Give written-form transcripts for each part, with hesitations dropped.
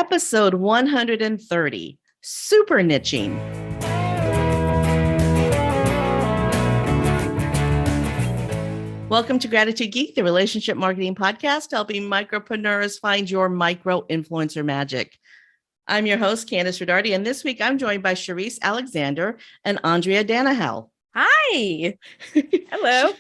episode 130, Super Niching. Welcome to Gratitude Geek, the relationship marketing podcast, helping micropreneurs find your micro influencer magic. I'm your host, Candace Rodardi, and this week I'm joined by Cherise Alexander and Andrea Danahel. Hi. Hello.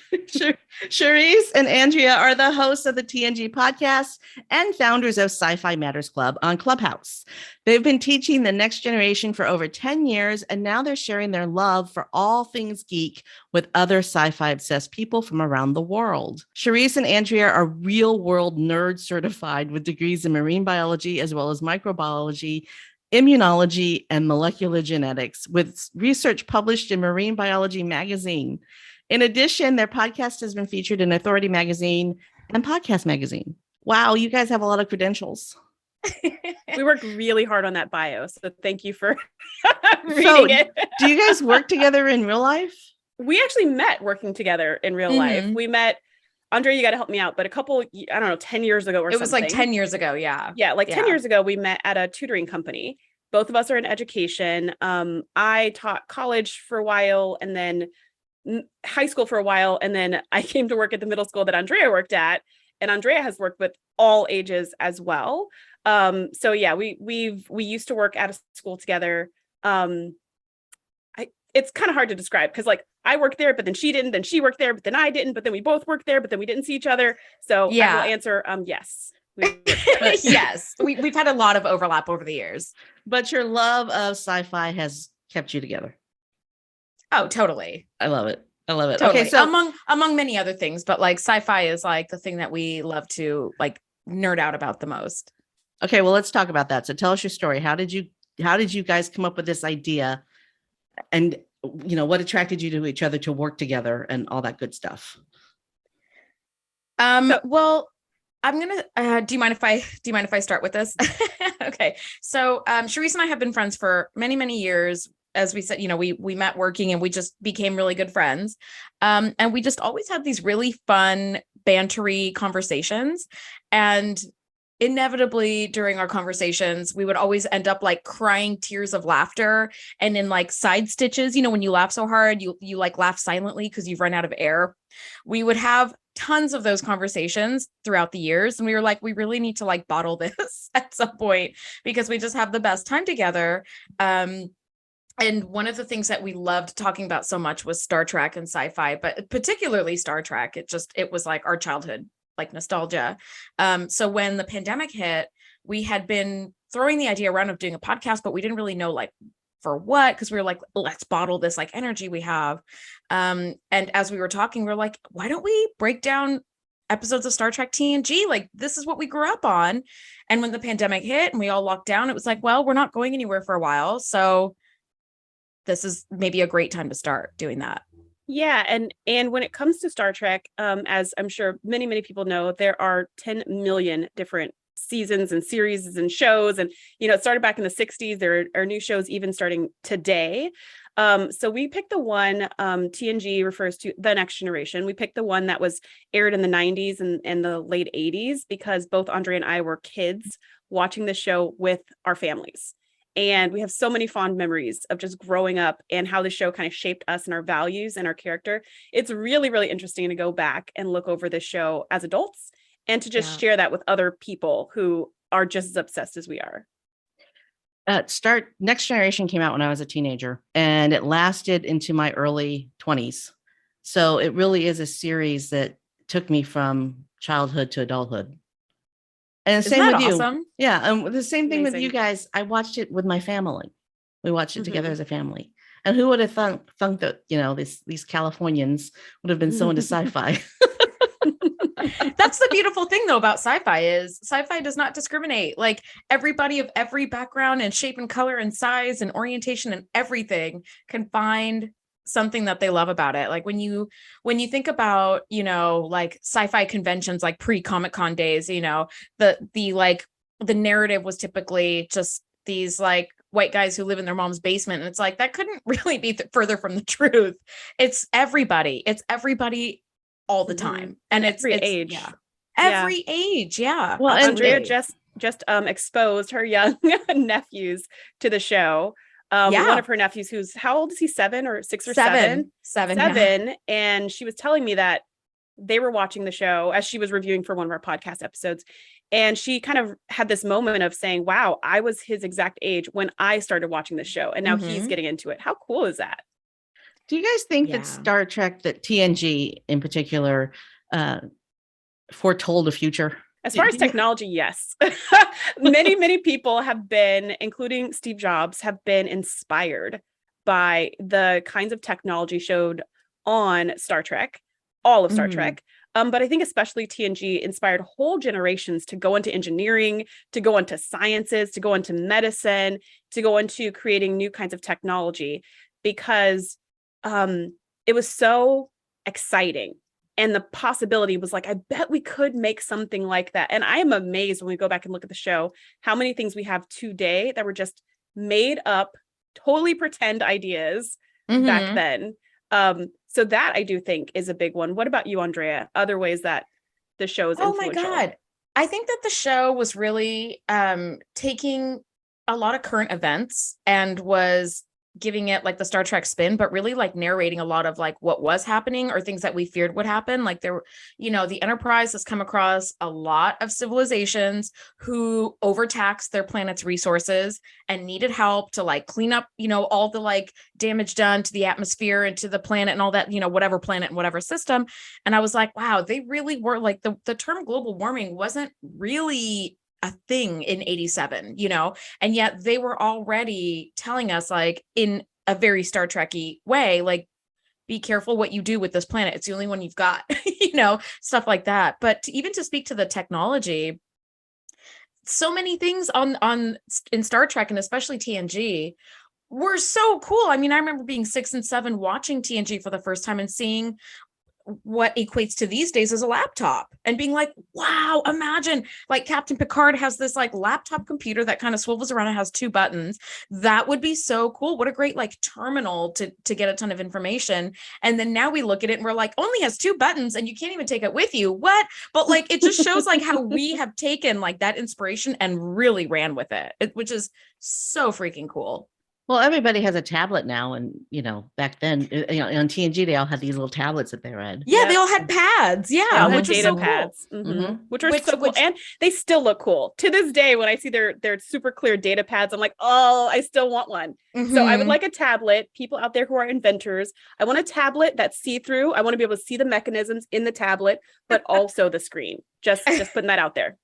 Cherise and Andrea are the hosts of the TNG podcast and founders of Sci-Fi Matters Club on Clubhouse. They've been teaching the next generation for over 10 years, and now they're sharing their love for all things geek with other sci-fi obsessed people from around the world. Cherise and Andrea are real-world nerd certified with degrees in marine biology as well as microbiology, immunology, and molecular genetics, with research published in Marine Biology Magazine. In addition, their podcast has been featured in Authority Magazine and Podcast Magazine. Wow, you guys have a lot of credentials. We worked really hard on that bio, so thank you for reading it. Do you guys work together in real life? We actually met working together in real life. We met, Andre, you got to help me out, but 10 years ago or something. It was like 10 years ago, yeah. Yeah, 10 years ago, we met at a tutoring company. Both of us are in education. I taught college for a while and then high school for a while. And then I came to work at the middle school that Andrea worked at. And Andrea has worked with all ages as well. So yeah, we used to work at a school together. It's kind of hard to describe because I worked there, but then she didn't, then she worked there, but then I didn't, but then we both worked there, but then we didn't see each other. So yeah. I will answer, yes. Yes, we've had a lot of overlap over the years. But your love of sci-fi has kept you together. Oh, totally. I love it. Totally. Okay, so among many other things, but sci-fi is the thing that we love to nerd out about the most. Okay, well, let's talk about that. So tell us your story. How did you guys come up with this idea? And what attracted you to each other to work together and all that good stuff? Well, I'm gonna. Do you mind if I start with this? Okay. So, Cherise and I have been friends for many, many years. As we said, we met working and we just became really good friends. And we just always had these really fun, bantery conversations. And inevitably during our conversations, we would always end up crying tears of laughter and in side stitches. When you laugh so hard, you laugh silently because you've run out of air. We would have tons of those conversations throughout the years. And we were we really need to bottle this at some point because we just have the best time together. And one of the things that we loved talking about so much was Star Trek and sci-fi, but particularly Star Trek. It was our childhood, nostalgia. So when the pandemic hit, we had been throwing the idea around of doing a podcast, but we didn't really know for what, because we were let's bottle this energy we have. And as we were talking, we were why don't we break down episodes of Star Trek TNG? This is what we grew up on. And when the pandemic hit and we all locked down, it was well, we're not going anywhere for a while. So this is maybe a great time to start doing that. Yeah. And when it comes to Star Trek, as I'm sure many, many people know, there are 10 million different seasons and series and shows. And, it started back in the 60s. There are new shows even starting today. So we picked the one, TNG refers to The Next Generation. We picked the one that was aired in the 90s and the late 80s because both Andre and I were kids watching the show with our families. And we have so many fond memories of just growing up and how the show kind of shaped us and our values and our character. It's really, really interesting to go back and look over this show as adults and to just share that with other people who are just as obsessed as we are. Next Generation came out when I was a teenager and it lasted into my early 20s. So it really is a series that took me from childhood to adulthood. And the same with you. Awesome? Yeah. And the same thing with you guys. I watched it with my family. We watched it together as a family. And who would have thunk that, these Californians would have been so into sci-fi. That's the beautiful thing though about sci-fi is sci-fi does not discriminate. Everybody of every background and shape and color and size and orientation and everything can find something that they love about it. When you think about, sci-fi conventions, pre-Comic-Con days, the narrative was typically just these white guys who live in their mom's basement. And it's that couldn't really be further from the truth. It's everybody all the time. And it's age. Yeah. Every age. Yeah. Well, Andrea just exposed her young nephews to the show. Yeah. One of her nephews, who's how old is he? 7 or 6 or Seven. 7? Yeah. 7. And she was telling me that they were watching the show as she was reviewing for one of our podcast episodes. And she kind of had this moment of saying, wow, I was his exact age when I started watching the show. And now he's getting into it. How cool is that? Do you guys think Yeah. that Star Trek, that TNG in particular, foretold a future? As far as technology, yes. Many people have been, including Steve Jobs, have been inspired by the kinds of technology showed on Star Trek, all of Star Trek. But I think especially TNG inspired whole generations to go into engineering, to go into sciences, to go into medicine, to go into creating new kinds of technology, because it was so exciting. And the possibility was like, I bet we could make something like that. And I am amazed when we go back and look at the show, how many things we have today that were just made up, totally pretend ideas back then. So that I do think is a big one. What about you, Andrea? Other ways that the show is influential? Oh my God. I think that the show was really taking a lot of current events and was giving it like the Star Trek spin, but really like narrating a lot of like what was happening or things that we feared would happen. Like there were, the Enterprise has come across a lot of civilizations who overtaxed their planet's resources and needed help to like clean up, all the like damage done to the atmosphere and to the planet and all that, whatever planet and whatever system. And I was like, wow, they really were like the term global warming wasn't really a thing in 87, and yet they were already telling us like in a very Star Trek-y way, like, be careful what you do with this planet. It's the only one you've got, stuff like that. But even to speak to the technology, so many things in Star Trek and especially TNG were so cool. I mean, I remember being 6 and 7 watching TNG for the first time and seeing what equates to these days as a laptop and being like, wow, imagine like Captain Picard has this like laptop computer that kind of swivels around and has 2 buttons. That would be so cool. What a great like terminal to get a ton of information. And then now we look at it and we're like, only has 2 buttons and you can't even take it with you. What? But like, it just shows like how we have taken like that inspiration and really ran with it, which so freaking cool. Well, everybody has a tablet now. And, back then, on TNG, they all had these little tablets that they read. Yeah, they all had pads. Yeah, which was so pads, cool. Which are so cool. And they still look cool. To this day, when I see their super clear data pads, I'm like, oh, I still want one. So I would like a tablet. People out there who are inventors, I want a tablet that's see-through. I want to be able to see the mechanisms in the tablet, but also the screen. Just putting that out there.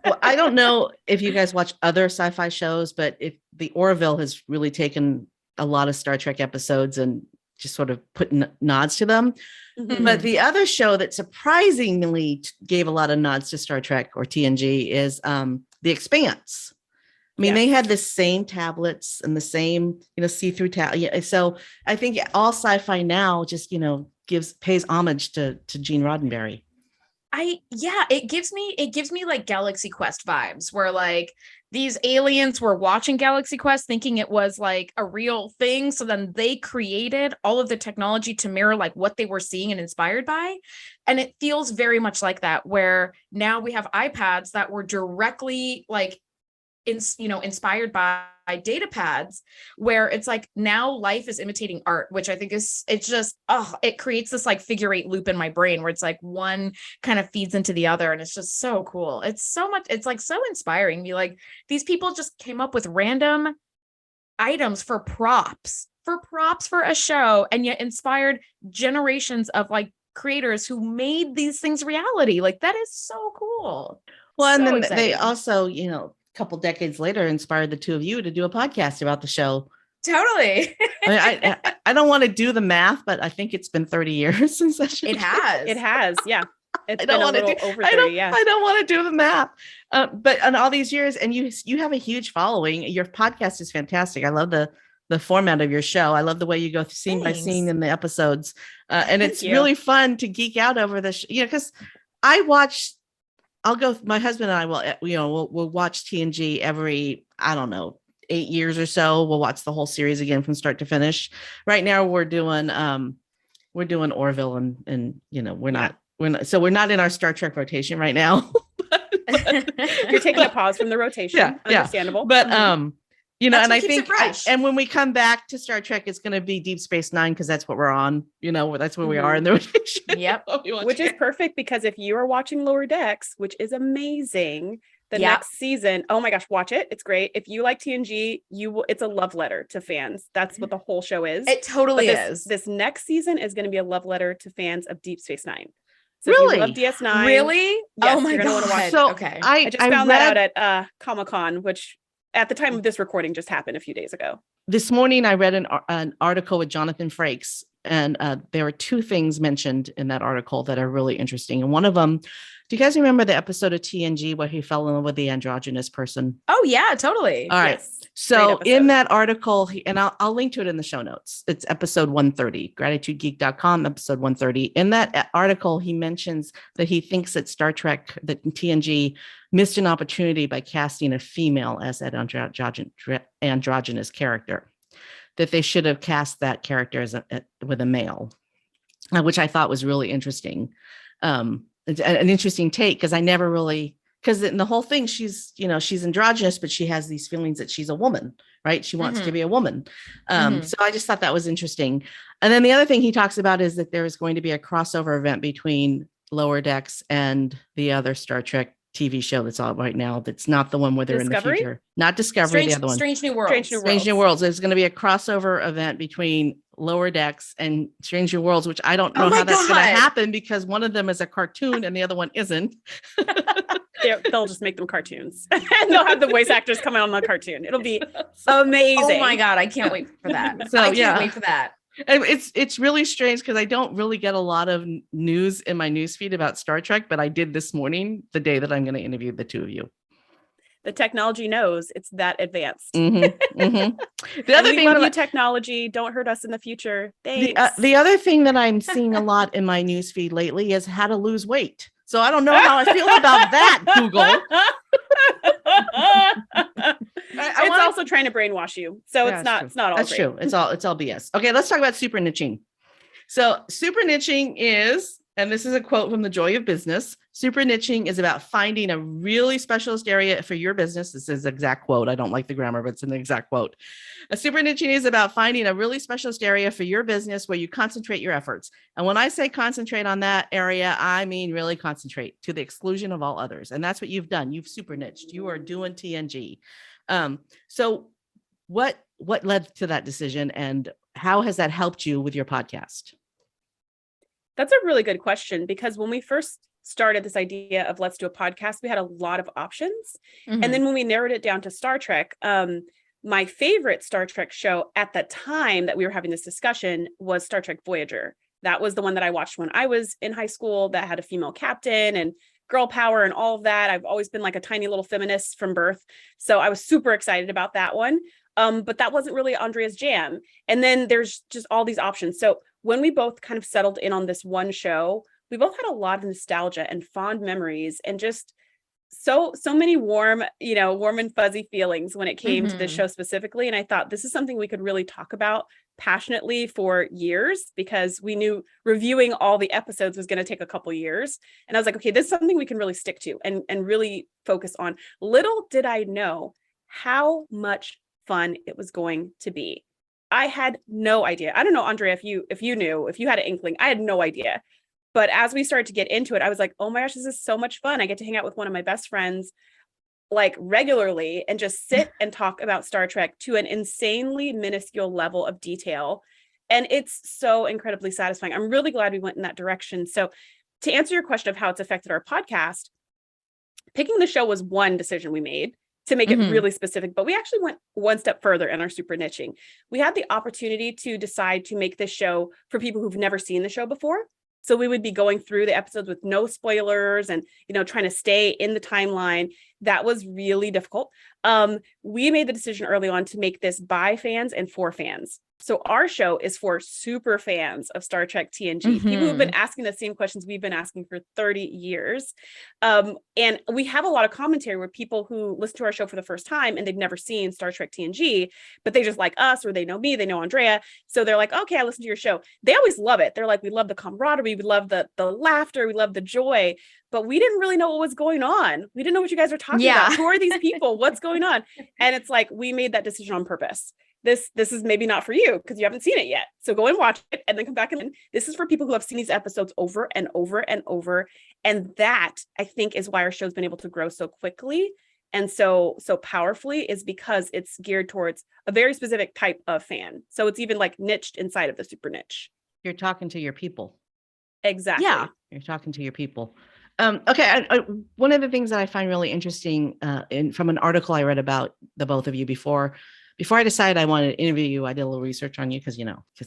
Well, I don't know if you guys watch other sci-fi shows, but if the Orville has really taken a lot of Star Trek episodes and just sort of put nods to them. But the other show that surprisingly gave a lot of nods to Star Trek or TNG is The Expanse. I mean, they had the same tablets and the same, see-through so I think all sci-fi now just, pays homage to Gene Roddenberry. It gives me like Galaxy Quest vibes where like these aliens were watching Galaxy Quest thinking it was like a real thing. So then they created all of the technology to mirror like what they were seeing and inspired by. And it feels very much like that, where now we have iPads that were directly like inspired by data pads, where it's like now life is imitating art, which I think it creates this like figure 8 loop in my brain where it's like one kind of feeds into the other. And it's just so cool. It's like so inspiring. Be like, these people just came up with random items for props for a show, and yet inspired generations of like creators who made these things reality. Like that is so cool. Well, and then they also, couple decades later inspired the 2 of you to do a podcast about the show. Totally. I don't want to do the math, but I think it's been 30 years since that show. It has. Yeah. It's been a little over 30. I don't want to do the math. But on all these years, and you have a huge following. Your podcast is fantastic. I love the format of your show. I love the way you go scene by scene in the episodes. And it's really fun to geek out over this, because my husband and I we'll watch TNG every, I don't know, 8 years or so. We'll watch the whole series again from start to finish. Right now we're doing Orville and we're not in our Star Trek rotation right now. You're taking a pause from the rotation. Yeah, yeah. Understandable. But you know, That's and what I keeps it think, fresh. and when we come back to Star Trek, it's going to be Deep Space Nine because that's what we're on. You know, that's where we are in the rotation. Yep. Which is perfect because if you are watching Lower Decks, which is amazing, the Yep. next season, oh my gosh, watch it. It's great. If you like TNG, it's a love letter to fans. That's what the whole show is. It totally But is. This next season is going to be a love letter to fans of Deep Space Nine. So Really? if you love DS9, Really? yes, Oh my you're gonna wanna god. watch- So Okay. I just found read, that out at Comic-Con, which at the time of this recording just happened a few days ago. this morning. I read an article with Jonathan Frakes, and there are two things mentioned in that article that are really interesting. And one of them, do you guys remember the episode of TNG where he fell in love with the androgynous person? Oh yeah, totally. All right. Yes. So Great in episode. that article, and I'll link to it in the show notes. It's episode 130, gratitudegeek.com, episode 130. In that article, he mentions that he thinks that Star Trek, that TNG missed an opportunity by casting a female as that androgynous character, that they should have cast that character as with a male, which I thought was really interesting. It's an interesting take because I never really, because in the whole thing, she's androgynous, but she has these feelings that she's a woman, right? She wants to be a woman. So I just thought that was interesting. And then the other thing he talks about is that there is going to be a crossover event between Lower Decks and the other Star Trek TV show that's out right now. That's not the one where they're Discovery? in the future. Not Discovery, the other one. Strange New Worlds. Strange New Worlds. There's going to be a crossover event between Lower Decks and Strange New Worlds, which I don't know how that's going to happen because one of them is a cartoon and the other one isn't. They'll just make them cartoons and they'll have the voice actors come out on the cartoon. It'll be amazing. Oh my god, I can't wait for that. So, I can't yeah. wait for that. And it's really strange because I don't really get a lot of news in my newsfeed about Star Trek, but I did this morning, the day that I'm going to interview the two of you. The technology knows it's that advanced. Mm-hmm, mm-hmm. The And other we thing, love you, technology. Don't hurt us in the future. Thanks. the other thing that I'm seeing a lot in my newsfeed lately is how to lose weight. So I don't know how I feel about that, Google. It's also trying to brainwash you. So Yeah, it's not all That's great. true. It's all BS. Okay, let's talk about super niching. So super niching is, and this is a quote from The Joy of Business, super niching is about finding a really specialist area for your business. This is the exact quote. I don't like the grammar, but it's an exact quote. A super niching is about finding a really specialist area for your business where you concentrate your efforts. And when I say concentrate on that area, I mean really concentrate to the exclusion of all others. And that's what you've done. You've super niched. You are doing TNG. So what led to that decision and how has that helped you with your podcast? That's a really good question because when we first started this idea of let's do a podcast, we had a lot of options. Mhm. And then when we narrowed it down to Star Trek, my favorite Star Trek show at the time that we were having this discussion was Star Trek Voyager. That was the one that I watched when I was in high school that had a female captain and girl power and all of that. I've always been like a tiny little feminist from birth. So I was super excited about that one. But that wasn't really Andrea's jam. And then there's just all these options. So when we both kind of settled in on this one show, we both had a lot of nostalgia and fond memories and just so many warm and fuzzy feelings when it came to the show specifically. And I thought this is something we could really talk about passionately for years because we knew reviewing all the episodes was going to take a couple years. And I was like, okay, this is something we can really stick to and really focus on. Little did I know how much fun it was going to be. I had no idea. I don't know, Andrea, if you knew, if you had an inkling, I had no idea. But as we started to get into it, I was like, oh my gosh, this is so much fun. I get to hang out with one of my best friends like regularly and just sit and talk about Star Trek to an insanely minuscule level of detail. And it's so incredibly satisfying. I'm really glad we went in that direction. So to answer your question of how it's affected our podcast, picking the show was one decision we made to make it really specific, but we actually went one step further in our super niching. We had the opportunity to decide to make this show for people who've never seen the show before. So we would be going through the episodes with no spoilers and, trying to stay in the timeline. That was really difficult. We made the decision early on to make this by fans and for fans. So our show is for super fans of Star Trek TNG, people who've been asking the same questions we've been asking for 30 years. And we have a lot of commentary where people who listen to our show for the first time and they've never seen Star Trek TNG, but they just like us, or they know me, they know Andrea. So they're like, okay, I listen to your show. They always love it. They're like, we love the camaraderie, we love the laughter, we love the joy, but we didn't really know what was going on. We didn't know what you guys are talking about. Who are these people? What's going on? And it's like, we made that decision on purpose. This is maybe not for you because you haven't seen it yet. So go and watch it and then come back. And this is for people who have seen these episodes over and over and over. And that, I think, is why our show's been able to grow so quickly and so powerfully, is because it's geared towards a very specific type of fan. So it's even like niched inside of the super niche. You're talking to your people. Exactly. Yeah, you're talking to your people. Okay. One of the things that I find really interesting from an article I read about the both of you before I decided I wanted to interview you, I did a little research on you because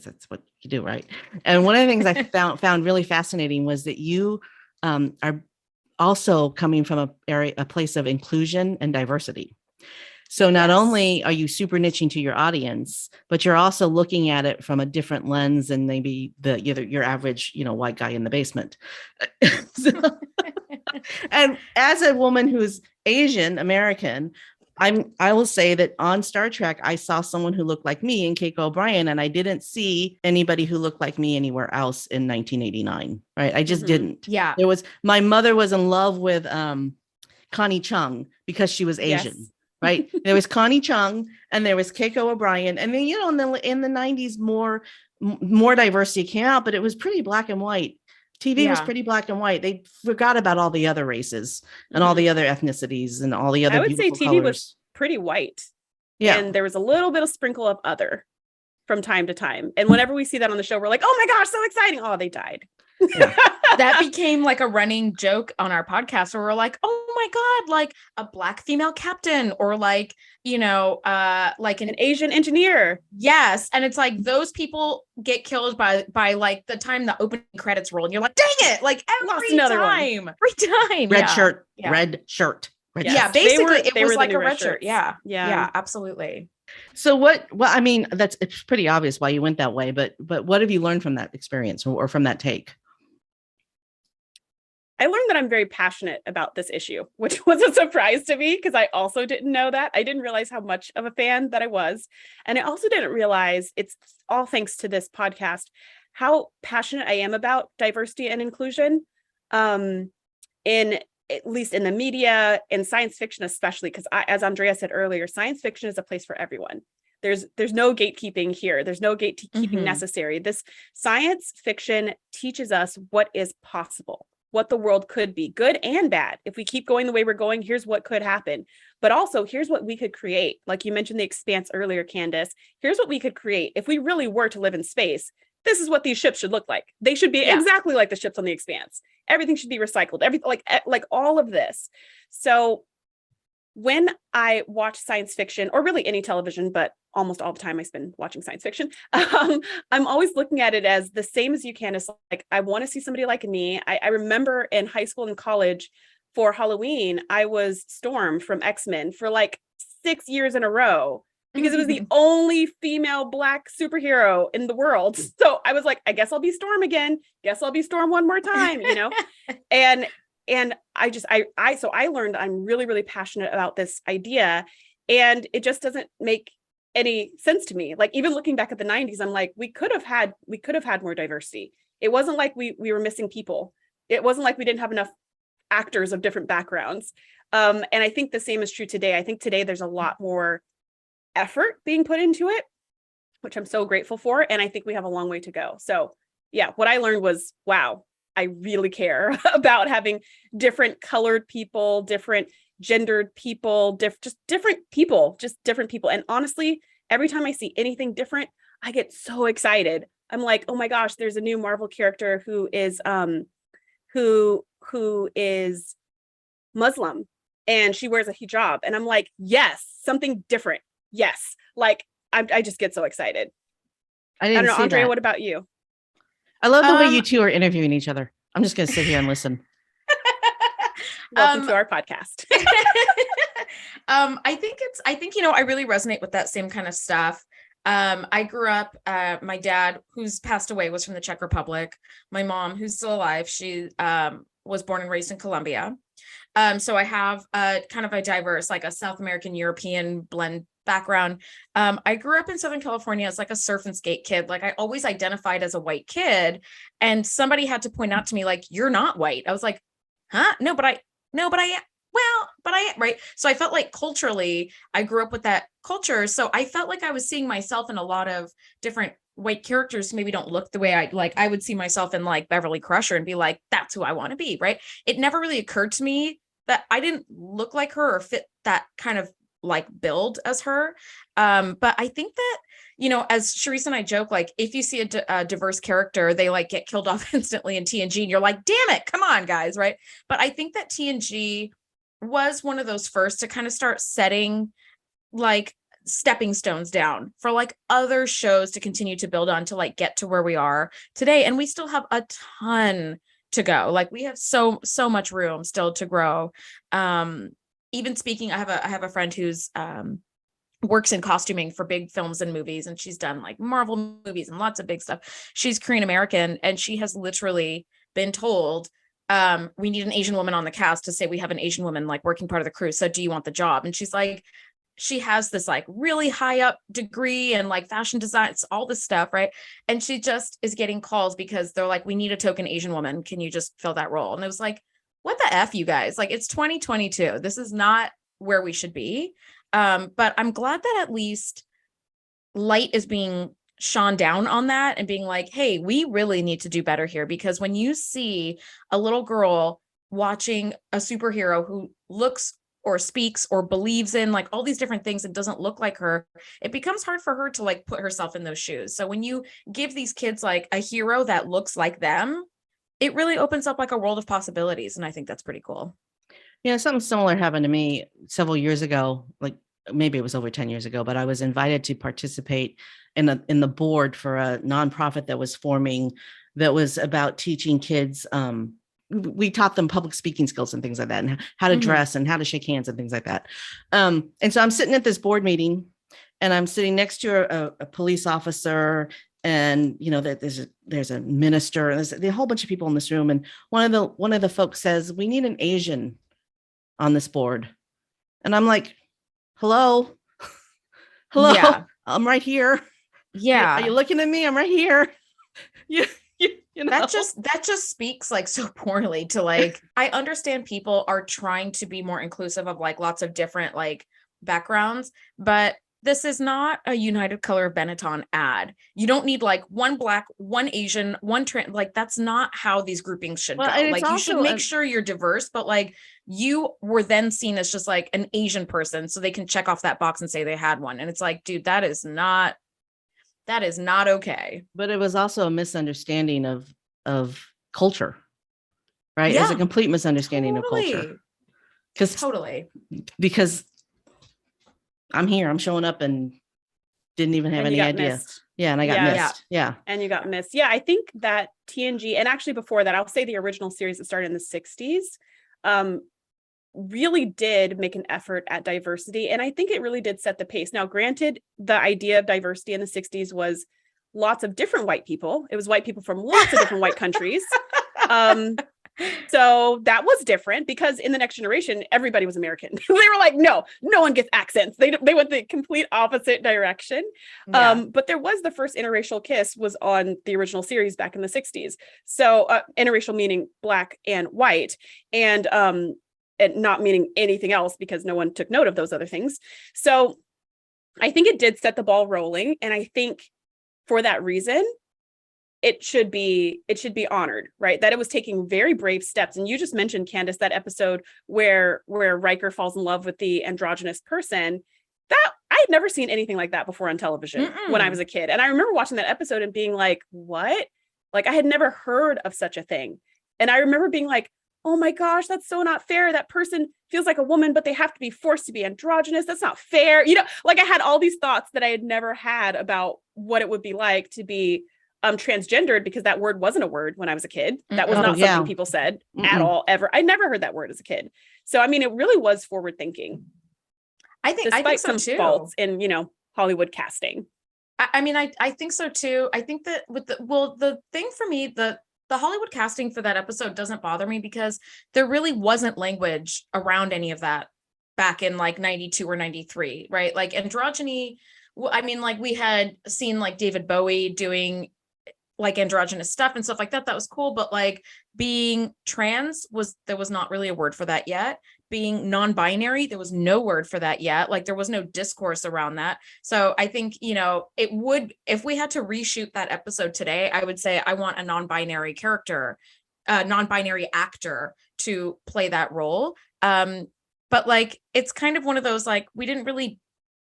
that's what you do, right? And one of the things I found really fascinating was that you are also coming from a place of inclusion and diversity. So not only are you super niching to your audience, but you're also looking at it from a different lens than maybe your average, white guy in the basement. And as a woman who's Asian American, I will say that on Star Trek, I saw someone who looked like me in Keiko O'Brien, and I didn't see anybody who looked like me anywhere else in 1989. Right? I just didn't. Yeah. My mother was in love with Connie Chung because she was Asian. Yes. Right? There was Connie Chung and there was Keiko O'Brien, and then in the 90s more diversity came out, but it was pretty black and white. TV was pretty black and white. They forgot about all the other races and all the other ethnicities and all the other. I would say TV colors. was pretty white. Yeah. And there was a little bit of sprinkle of other from time to time. And whenever we see that on the show, we're like, oh my gosh, so exciting. Oh, they died. Yeah. That became like a running joke on our podcast where we're like, oh my God, like a black female captain, or like, like an Asian engineer. Yes. And it's like those people get killed by like the time the opening credits roll, and you're like, dang it, like every time. Red shirt. Yeah, basically it was like a red shirt. Shirts. Yeah, absolutely. So it's pretty obvious why you went that way, but what have you learned from that experience or from that take? I learned that I'm very passionate about this issue, which was a surprise to me because I also didn't know that. I didn't realize how much of a fan that I was. And I also didn't realize, it's all thanks to this podcast, how passionate I am about diversity and inclusion, at least in the media, in science fiction, especially, because as Andrea said earlier, science fiction is a place for everyone. There's no gatekeeping here. There's no gatekeeping necessary. This science fiction teaches us what is possible, what the world could be, good and bad. If we keep going the way we're going, here's what could happen. But also, here's what we could create. Like you mentioned the Expanse earlier, Candace. Here's what we could create. If we really were to live in space, this is what these ships should look like. They should be exactly like the ships on the Expanse. Everything should be recycled. Everything, like all of this. So when I watch science fiction, or really any television, but almost all the time I spend watching science fiction, I'm always looking at it as the same as you can. It's like, I want to see somebody like me. I remember in high school and college for Halloween, I was Storm from X-Men for like 6 years in a row because it was the only female Black superhero in the world. So I was like, I guess I'll be Storm again. Guess I'll be Storm one more time, And I learned I'm really, really passionate about this idea, and it just doesn't make any sense to me. Like, even looking back at the 90s, I'm like, we could have had more diversity. It wasn't like we were missing people. It wasn't like we didn't have enough actors of different backgrounds. And I think the same is true today. I think today there's a lot more effort being put into it, which I'm so grateful for. And I think we have a long way to go. So yeah, what I learned was, wow, I really care about having different colored people, different gendered people, just different people. And honestly, every time I see anything different, I get so excited. I'm like, oh my gosh, there's a new Marvel character who is Muslim, and she wears a hijab. And I'm like, yes, something different. Yes. Like, I just get so excited. I don't know, Andrea, what about you? I love the way you two are interviewing each other. I'm just going to sit here and listen. Welcome to our podcast. I think I really resonate with that same kind of stuff. I grew up, my dad, who's passed away, was from the Czech Republic. My mom, who's still alive, she was born and raised in Colombia. So I have kind of a diverse, like a South American European blend background. I grew up in Southern California as like a surf and skate kid. Like I always identified as a white kid, and somebody had to point out to me, like, you're not white. I was like, huh? No, but I am. Well, but I am, right. So I felt like culturally, I grew up with that culture. So I felt like I was seeing myself in a lot of different white characters who maybe don't look the way I like. I would see myself in like Beverly Crusher and be like, that's who I want to be, right? It never really occurred to me that I didn't look like her or fit that kind of like build as her. But I think that, you know, as Sharice and I joke, like if you see a diverse character, they like get killed off instantly in TNG and you're like, damn it, come on guys, right? But I think that TNG was one of those first to kind of start setting like stepping stones down for like other shows to continue to build on to like get to where we are today. And we still have a ton to go. Like we have so much room still to grow. Even speaking, I have a friend who's works in costuming for big films and movies, and she's done like Marvel movies and lots of big stuff. She's Korean American, and she has literally been told, we need an Asian woman on the cast to say we have an Asian woman like working part of the crew. So do you want the job? And she's like, she has this like really high up degree and like fashion design, it's all this stuff, right? And she just is getting calls because they're like, we need a token Asian woman. Can you just fill that role? And it was like, what the F, you guys? Like, it's 2022. This is not where we should be. But I'm glad that at least light is being shone down on that and being like, hey, we really need to do better here. Because when you see a little girl watching a superhero who looks or speaks or believes in like all these different things and doesn't look like her, it becomes hard for her to like put herself in those shoes. So when you give these kids like a hero that looks like them, it really opens up like a world of possibilities. And I think that's pretty cool. Yeah, something similar happened to me several years ago, like maybe it was over 10 years ago, but I was invited to participate in the board for a nonprofit that was forming that was about teaching kids. We taught them public speaking skills and things like that, and how to dress and how to shake hands and things like that. And so I'm sitting at this board meeting, and I'm sitting next to a police officer, and you know that there's a minister, and there's a whole bunch of people in this room. And one of the folks says, "We need an Asian on this board," and I'm like, "Hello, hello, Yeah. I'm right here. Yeah. Are you looking at me? I'm right here." You know? That just speaks like so poorly to like, I understand people are trying to be more inclusive of like lots of different like backgrounds, but this is not a United Color of Benetton ad. You don't need like one Black, one Asian, one trans, like that's not how these groupings should go. Like you should make sure you're diverse, but like you were then seen as just like an Asian person so they can check off that box and say they had one. And it's like, dude, that is not okay. But it was also a misunderstanding of culture, right? Yeah, It's a complete misunderstanding of culture. Because I'm here, I'm showing up and didn't even have any idea. Missed. Yeah, and I got missed. Yeah. And you got missed. Yeah, I think that TNG, and actually before that, I'll say the original series that started in the 60s, really did make an effort at diversity. And I think it really did set the pace. Now, granted, the idea of diversity in the 60s was lots of different white people. It was white people from lots of different white countries. So that was different because in the Next Generation, everybody was American. They were like, no one gets accents. They went the complete opposite direction. Yeah. But there was the first interracial kiss was on the original series back in the 60s. So interracial meaning Black and white, and not meaning anything else because no one took note of those other things. So I think it did set the ball rolling. And I think for that reason, it should be honored, right? That it was taking very brave steps. And you just mentioned, Candace, that episode where Riker falls in love with the androgynous person. That I had never seen anything like that before on television when I was a kid. And I remember watching that episode and being like, what? Like I had never heard of such a thing. And I remember being like, oh my gosh, that's so not fair. That person feels like a woman, but they have to be forced to be androgynous. That's not fair. You know, like I had all these thoughts that I had never had about what it would be like to be transgendered, because that word wasn't a word when I was a kid. That was not something people said at all, ever. I never heard that word as a kid. So, I mean, it really was forward thinking. I think despite so some too. faults in, Hollywood casting. I mean, I think so too. I think that the thing for me, the Hollywood casting for that episode doesn't bother me because there really wasn't language around any of that back in like 92 or 93, right? Like androgyny, I mean, like we had seen like David Bowie doing like androgynous stuff and stuff like that. That was cool. But like being trans there was not really a word for that yet. Being non-binary, there was no word for that yet. Like there was no discourse around that. So I think, it would, if we had to reshoot that episode today, I would say I want a non-binary character, non-binary actor to play that role. But like, it's kind of one of those, like, we didn't really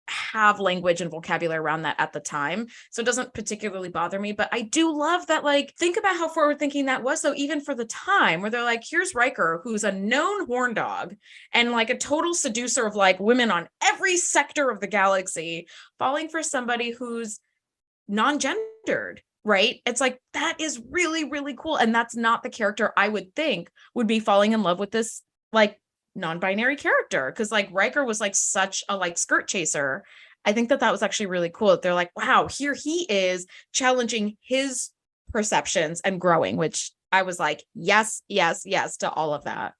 have language and vocabulary around that at the time, so it doesn't particularly bother me. But I do love that, like, think about how forward thinking that was though, even for the time, where they're like, here's Riker, who's a known horn dog and like a total seducer of like women on every sector of the galaxy, falling for somebody who's non-gendered, right? It's like, that is really, really cool. And that's not the character I would think would be falling in love with this like non-binary character, because like Riker was like such a like skirt chaser. I think that was actually really cool. They're like, wow, here he is challenging his perceptions and growing, which I was like, yes, yes, yes to all of that.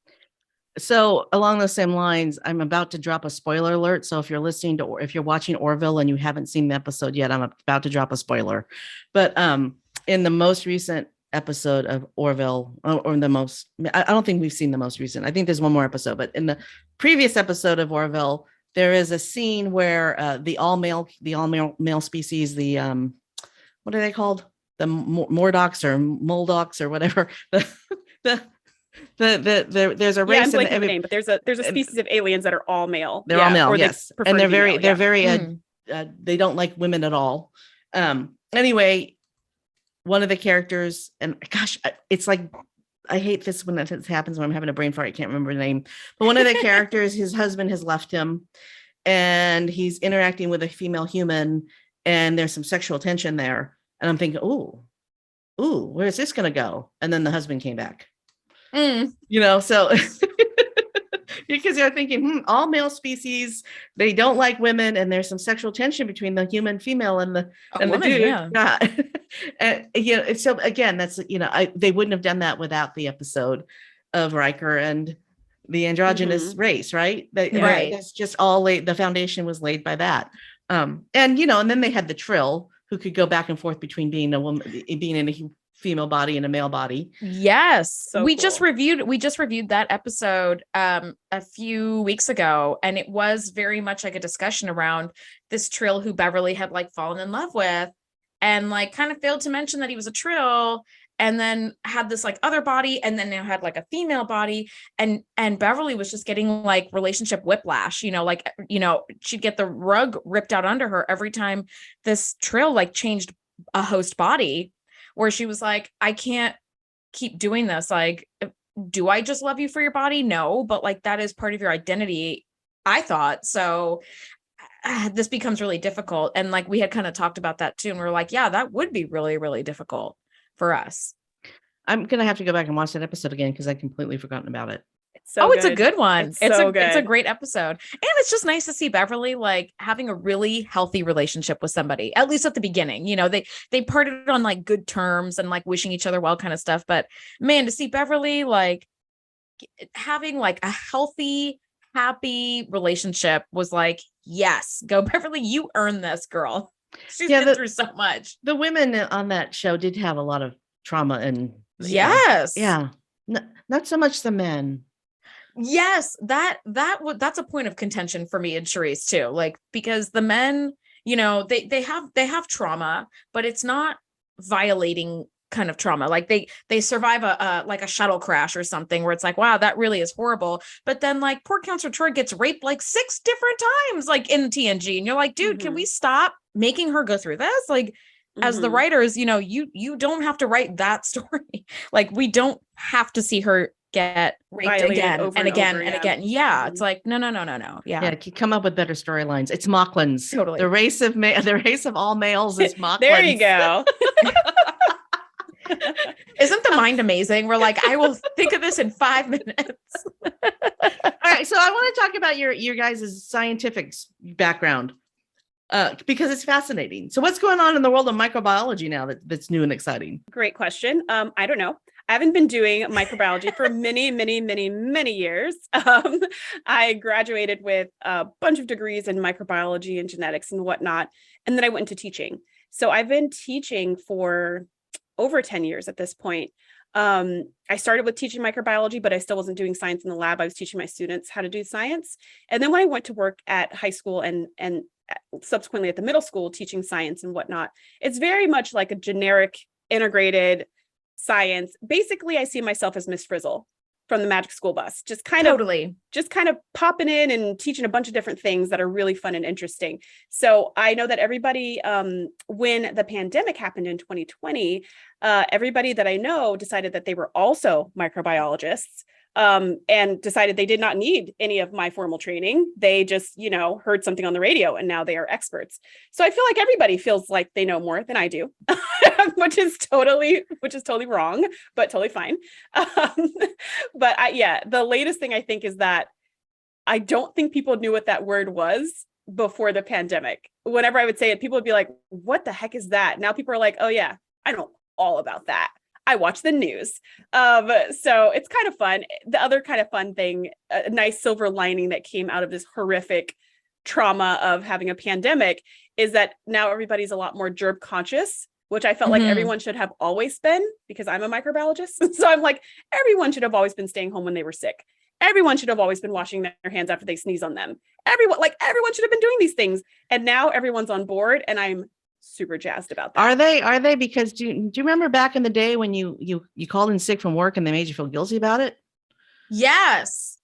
So along those same lines, I'm about to drop a spoiler alert. So if you're listening to, or if you're watching Orville and you haven't seen the episode yet, I'm about to drop a spoiler. But in the most recent episode of Orville, or the most, I don't think we've seen the most recent. I think there's one more episode, but in the previous episode of Orville, there is a scene where the all male species, the what are they called? The Mordocs or Moldocs or whatever. There's a race. I'm blanking on the name, but there's a species of aliens that are all male. They're all male, or yes, and they're very they don't like women at all. Anyway, one of the characters, and gosh, it's like, I hate this when it happens when I'm having a brain fart. I can't remember the name, but one of the characters, his husband has left him and he's interacting with a female human and there's some sexual tension there. And I'm thinking, ooh, where's this going to go? And then the husband came back, so because you're thinking, all male species, they don't like women, and there's some sexual tension between the human female and the dude. Yeah. And, so again, that's, they wouldn't have done that without the episode of Riker and the androgynous race, right? Right. It's just all the foundation was laid by that. And then they had the Trill, who could go back and forth between being a woman, being in a female body and a male body. Yes. So we cool. just reviewed that episode a few weeks ago, and it was very much like a discussion around this Trill who Beverly had like fallen in love with, and like kind of failed to mention that he was a Trill, and then had this like other body, and then now had like a female body, and Beverly was just getting like relationship whiplash, she'd get the rug ripped out under her every time this Trill like changed a host body, where she was like, I can't keep doing this. Like, do I just love you for your body? No, but like, that is part of your identity, I thought. So this becomes really difficult. And like, we had kind of talked about that too. And we are like, yeah, that would be really, really difficult for us. I'm going to have to go back and watch that episode again, because I completely forgotten about it. It's a good one. It's so good. It's a great episode. And it's just nice to see Beverly like having a really healthy relationship with somebody, at least at the beginning. They parted on like good terms and like wishing each other well kind of stuff. But man, to see Beverly like having like a healthy, happy relationship was like, yes, go Beverly, you earned this, girl. She's been through so much. The women on that show did have a lot of trauma and yes. Yeah. Not so much the men. Yes, that's a point of contention for me and Charisse too. Like, because the men, they have trauma, but it's not violating kind of trauma. Like they survive a shuttle crash or something where it's like, wow, that really is horrible. But then like poor Counselor Troy gets raped like 6 different times, like in TNG, and you're like, dude, can we stop making her go through this? Like, as the writers, you don't have to write that story. Like, we don't have to see her get raped again and again and again. Yeah. It's like, no. Yeah. Come up with better storylines. It's Mocklins. Totally. The race of all males is Mocklins. There you go. Isn't the mind amazing? We're like, I will think of this in 5 minutes. All right. So I want to talk about your guys' scientific background. because it's fascinating. So what's going on in the world of microbiology now that's new and exciting? Great question. I don't know. I haven't been doing microbiology for many years. I graduated with a bunch of degrees in microbiology and genetics and whatnot. And then I went into teaching. So I've been teaching for over 10 years at this point. I started with teaching microbiology, but I still wasn't doing science in the lab. I was teaching my students how to do science. And then when I went to work at high school and subsequently at the middle school teaching science and whatnot, it's very much like a generic integrated science. Basically, I see myself as Miss Frizzle from the Magic School Bus, just kind of popping in and teaching a bunch of different things that are really fun and interesting. So I know that everybody, when the pandemic happened in 2020, everybody that I know decided that they were also microbiologists. And decided they did not need any of my formal training. They just, heard something on the radio and now they are experts. So I feel like everybody feels like they know more than I do, which is totally wrong, but totally fine. But the latest thing I think is that I don't think people knew what that word was before the pandemic. Whenever I would say it, people would be like, what the heck is that? Now people are like, oh yeah, I know all about that. I watch the news. So it's kind of fun. The other kind of fun thing, a nice silver lining that came out of this horrific trauma of having a pandemic, is that now everybody's a lot more germ conscious, which I felt like everyone should have always been, because I'm a microbiologist. So I'm like, everyone should have always been staying home when they were sick. Everyone should have always been washing their hands after they sneeze on them. Everyone should have been doing these things. And now everyone's on board, and I'm super jazzed about that. Are they? Because do you remember back in the day when you called in sick from work and they made you feel guilty about it? Yes.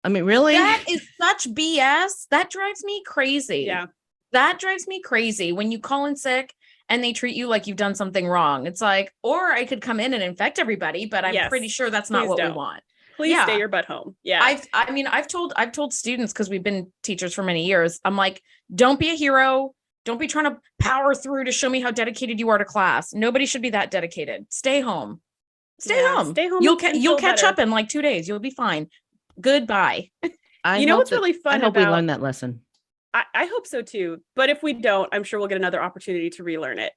I mean, really? That is such BS. That drives me crazy. Yeah. That drives me crazy when you call in sick and they treat you like you've done something wrong. It's like, or I could come in and infect everybody, but I'm pretty sure that's not what we want. Please stay your butt home. Yeah. I've told students, because we've been teachers for many years, I'm like, don't be a hero. Don't be trying to power through to show me how dedicated you are to class. Nobody should be that dedicated. Stay home. Stay home. You'll catch up in like 2 days. You'll be fine. Goodbye. What's really fun? I hope we learned that lesson. I hope so too. But if we don't, I'm sure we'll get another opportunity to relearn it.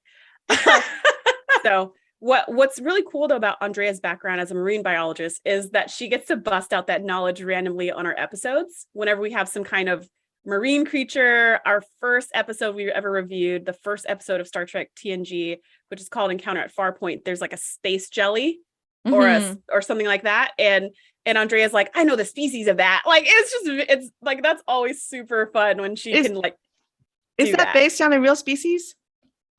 So what's really cool though about Andrea's background as a marine biologist is that she gets to bust out that knowledge randomly on our episodes whenever we have some kind of marine creature. Our first episode we ever reviewed, the first episode of Star Trek TNG, which is called Encounter at Farpoint, there's like a space jelly or something like that. And Andrea's like, I know the species of that. Like, it's like, that's always super fun when she can like. Is that based on a real species?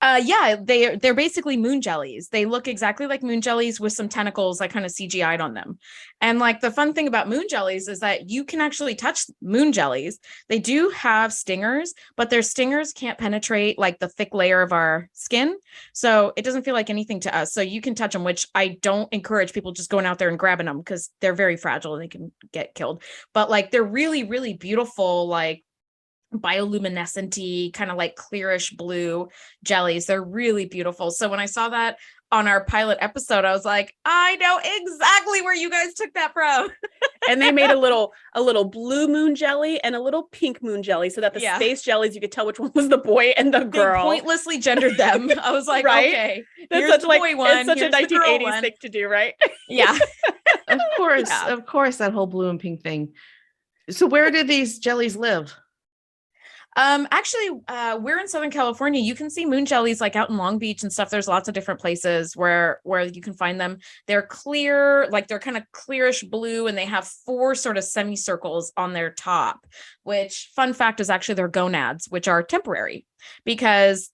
Yeah, they're basically moon jellies. They look exactly like moon jellies with some tentacles like kind of CGI'd on them. And like the fun thing about moon jellies is that you can actually touch moon jellies. They do have stingers, but their stingers can't penetrate like the thick layer of our skin. So it doesn't feel like anything to us. So you can touch them, which I don't encourage people just going out there and grabbing them because they're very fragile and they can get killed. But like they're really, really beautiful, like bioluminescent-y, kind of like clearish blue jellies. They're really beautiful. So when I saw that on our pilot episode, I was like, I know exactly where you guys took that from. And they made a little blue moon jelly and a little pink moon jelly, so that the space jellies, you could tell which one was the boy and the girl. They pointlessly gendered them. I was like, right? Okay, that's such like one, it's such a 1980s thing to do, right? Yeah. Of course, that whole blue and pink thing. So where do these jellies live? Actually, we're in Southern California. You can see moon jellies like out in Long Beach and stuff. There's lots of different places where you can find them. They're clear, like they're kind of clearish blue, and they have 4 sort of semicircles on their top, which, fun fact, is actually their gonads, which are temporary because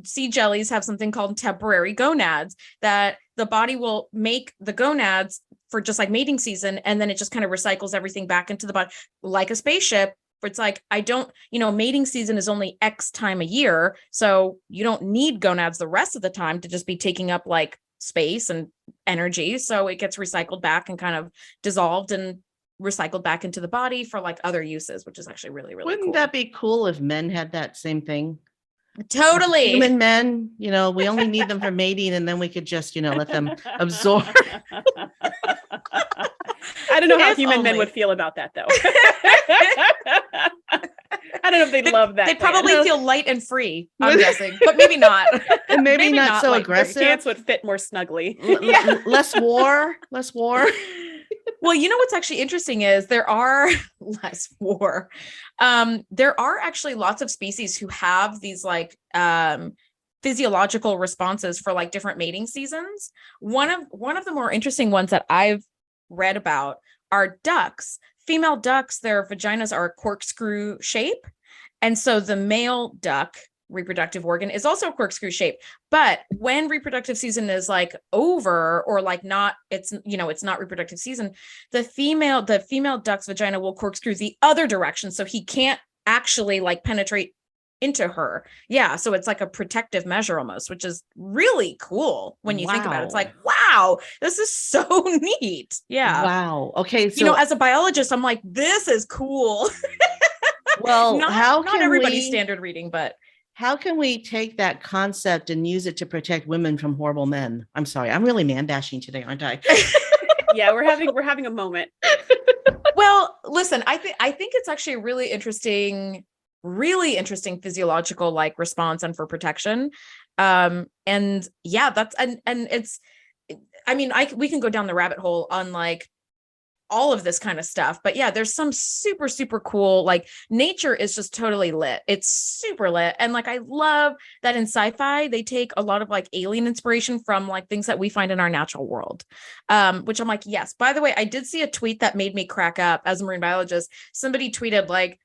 sea jellies have something called temporary gonads that the body will make the gonads for just like mating season. And then it just kind of recycles everything back into the body like a spaceship. It's like, mating season is only X time a year. So you don't need gonads the rest of the time to just be taking up like space and energy. So it gets recycled back and kind of dissolved and recycled back into the body for like other uses, which is actually really, really Wouldn't cool. that be cool if men had that same thing? Totally. Human men, we only need them for mating, and then we could just, let them absorb. I don't know how human men would feel about that, though. I don't know if they'd love that. They'd plan. probably feel light and free, I'm guessing, but maybe not. And maybe not so light and free. aggressive. Pants would fit more snugly. Less war. Well, you know what's actually interesting is there are less war. There are actually lots of species who have these like physiological responses for like different mating seasons. One of the more interesting ones that I've read about are ducks. Female ducks, their vaginas are a corkscrew shape. And so the male duck reproductive organ is also a corkscrew shape. But when reproductive season is like over or like not, it's not reproductive season, the female duck's vagina will corkscrew the other direction. So he can't actually like penetrate into her. Yeah. So it's like a protective measure almost, which is really cool when you think about it. It's like, wow, this is so neat. Yeah. Wow. Okay. So, as a biologist, I'm like, this is cool. well, not everybody's standard reading, but how can we take that concept and use it to protect women from horrible men? I'm sorry. I'm really man bashing today, aren't I? Yeah, we're having a moment. Well, listen, I think it's actually a really interesting physiological like response and for protection. And yeah, that's and it's, I mean, we can go down the rabbit hole on like all of this kind of stuff, but yeah, there's some super, super cool, like nature is just totally lit. It's super lit. And like, I love that in sci-fi, they take a lot of like alien inspiration from like things that we find in our natural world. Which I'm like, yes, by the way, I did see a tweet that made me crack up as a marine biologist. Somebody tweeted like,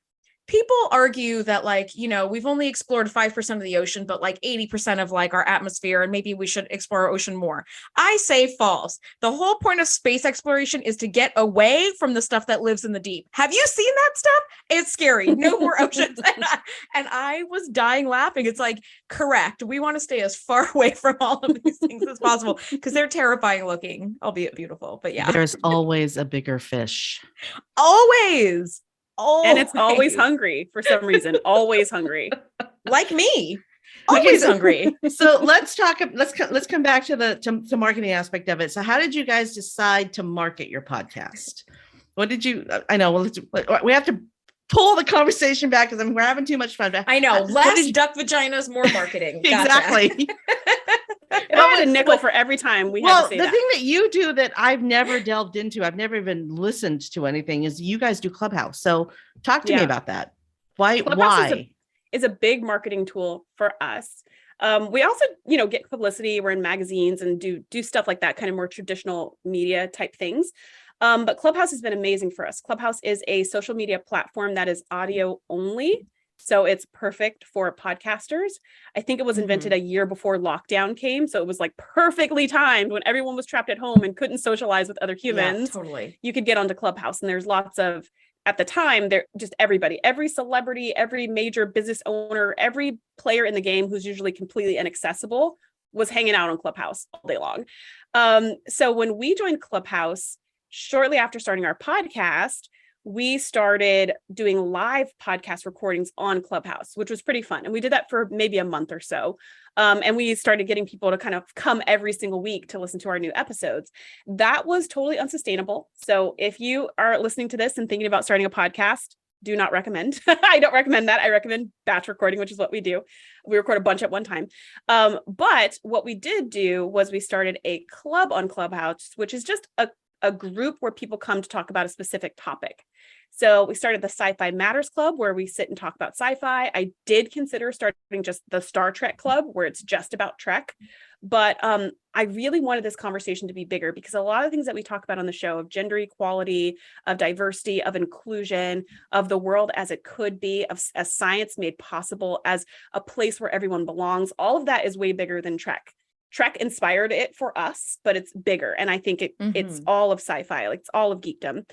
people argue that like, we've only explored 5% of the ocean, but like 80% of like our atmosphere, and maybe we should explore our ocean more. I say false. The whole point of space exploration is to get away from the stuff that lives in the deep. Have you seen that stuff? It's scary. No more oceans. And I was dying laughing. It's like, correct. We want to stay as far away from all of these things as possible because they're terrifying looking, albeit beautiful. But yeah. There's always a bigger fish. Always. And it's always hungry for some reason. Always hungry. Like me. Always hungry. So let's come back to the marketing aspect of it. So how did you guys decide to market your podcast? What did you, I know, we have to pull the conversation back because we're having too much fun. I know. Less duck vaginas, more marketing. Exactly. It had a nickel for every time we had to say the that. thing that you do that I've never delved into, I've never even listened to anything, is you guys do Clubhouse. So talk to me about that. Why? Is a big marketing tool for us. We also, get publicity. We're in magazines and do stuff like that, kind of more traditional media type things. But Clubhouse has been amazing for us. Clubhouse is a social media platform that is audio only. So it's perfect for podcasters. I think it was invented a year before lockdown came. So it was like perfectly timed when everyone was trapped at home and couldn't socialize with other humans. Yeah, totally. You could get onto Clubhouse, and there's lots of, at the time, there just everybody, every celebrity, every major business owner, every player in the game who's usually completely inaccessible was hanging out on Clubhouse all day long. So when we joined Clubhouse, shortly after starting our podcast, we started doing live podcast recordings on Clubhouse, which was pretty fun. And we did that for maybe a month or so. And we started getting people to kind of come every single week to listen to our new episodes. That was totally unsustainable. So if you are listening to this and thinking about starting a podcast, do not recommend. I don't recommend that. I recommend batch recording, which is what we do. We record a bunch at one time. But what we did do was we started a club on Clubhouse, which is just a group where people come to talk about a specific topic. So we started the Sci-Fi Matters Club, where we sit and talk about sci-fi. I did consider starting just the Star Trek Club, where it's just about Trek. But I really wanted this conversation to be bigger because a lot of things that we talk about on the show of gender equality, of diversity, of inclusion, of the world as it could be, as science made possible, as a place where everyone belongs, all of that is way bigger than Trek. Trek inspired it for us, but it's bigger. And I think it's all of sci-fi, like it's all of geekdom.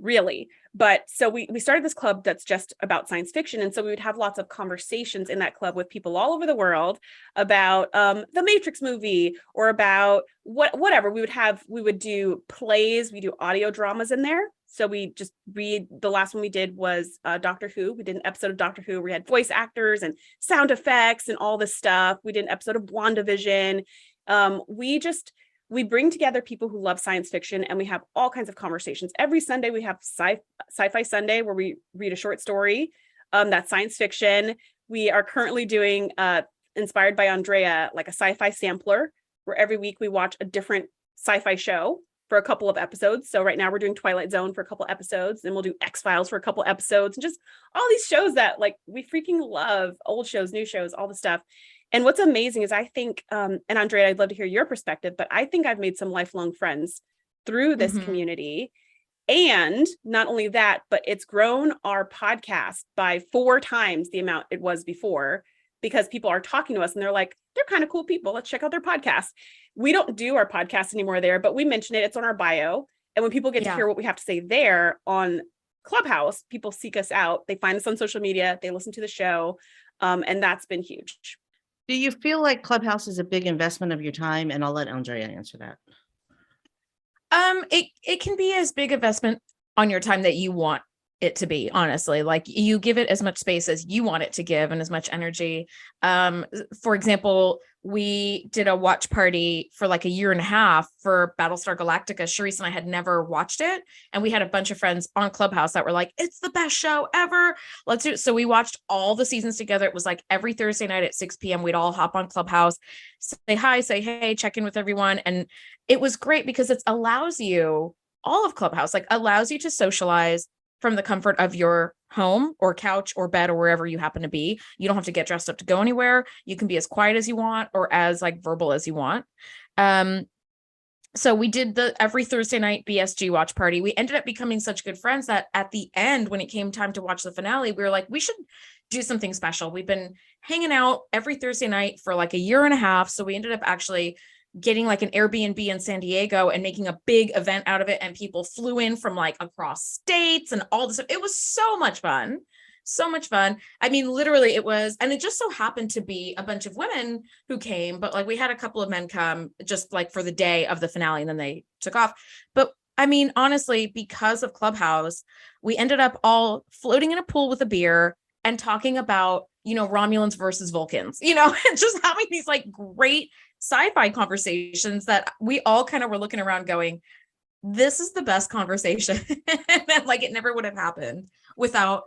Really. But so we started this club that's just about science fiction. And so we would have lots of conversations in that club with people all over the world about the Matrix movie or about whatever. We would do plays, we do audio dramas in there. So we just read, the last one we did was Doctor Who. We did an episode of Doctor Who where we had voice actors and sound effects and all this stuff. We did an episode of WandaVision. we bring together people who love science fiction, and we have all kinds of conversations. Every Sunday we have Sci-Fi Sunday, where we read a short story that's science fiction. We are currently doing, inspired by Andrea, like a sci-fi sampler, where every week we watch a different sci-fi show for a couple of episodes. So right now we're doing Twilight Zone for a couple episodes, then we'll do X-Files for a couple episodes, and just all these shows that like we freaking love, old shows, new shows, all the stuff. And what's amazing is I think, and Andrea, I'd love to hear your perspective, but I think I've made some lifelong friends through this community. And not only that, but it's grown our podcast by 4 times the amount it was before, because people are talking to us and they're like, they're kind of cool people. Let's check out their podcast. We don't do our podcast anymore there, but we mention it. It's on our bio. And when people get to hear what we have to say there on Clubhouse, people seek us out. They find us on social media. They listen to the show. And that's been huge. Do you feel like Clubhouse is a big investment of your time? And I'll let Andrea answer that. It can be as big investment on your time that you want it to be, honestly. Like, you give it as much space as you want it to give and as much energy. For example, we did a watch party for like a year and a half for Battlestar Galactica. Charisse and I had never watched it, and we had a bunch of friends on Clubhouse that were like, it's the best show ever, let's do it. So we watched all the seasons together. It was like every Thursday night at 6 p.m. we'd all hop on Clubhouse, say hi, say hey, check in with everyone. And it was great because it allows you, all of Clubhouse, like allows you to socialize from the comfort of your home or couch or bed or wherever you happen to be. You don't have to get dressed up to go anywhere. You can be as quiet as you want or as like verbal as you want. So we did the every Thursday night BSG watch party. We ended up becoming such good friends that at the end, when it came time to watch the finale, we were like, we should do something special. We've been hanging out every Thursday night for like a year and a half. So we ended up actually getting like an Airbnb in San Diego and making a big event out of it. And people flew in from like across states and all this. It was so much fun. So much fun. I mean, literally it was, and it just so happened to be a bunch of women who came, but like we had a couple of men come just like for the day of the finale and then they took off. But I mean, honestly, because of Clubhouse, we ended up all floating in a pool with a beer and talking about, you know, Romulans versus Vulcans, you know, and just having these like great sci-fi conversations that we all kind of were looking around going, this is the best conversation. And like it never would have happened without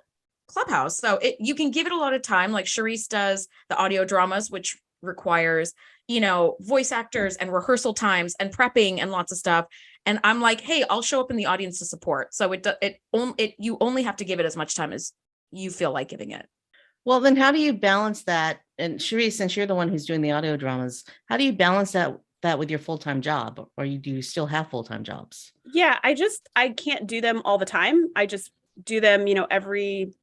Clubhouse. So you can give it a lot of time. Like Charisse does the audio dramas, which requires, you know, voice actors and rehearsal times and prepping and lots of stuff. And I'm like, hey, I'll show up in the audience to support. So you only have to give it as much time as you feel like giving it. Well, then how do you balance that? And Charisse, since you're the one who's doing the audio dramas, how do you balance that with your full-time job? Or do you still have full-time jobs? Yeah, I can't do them all the time. I just do them, you know, every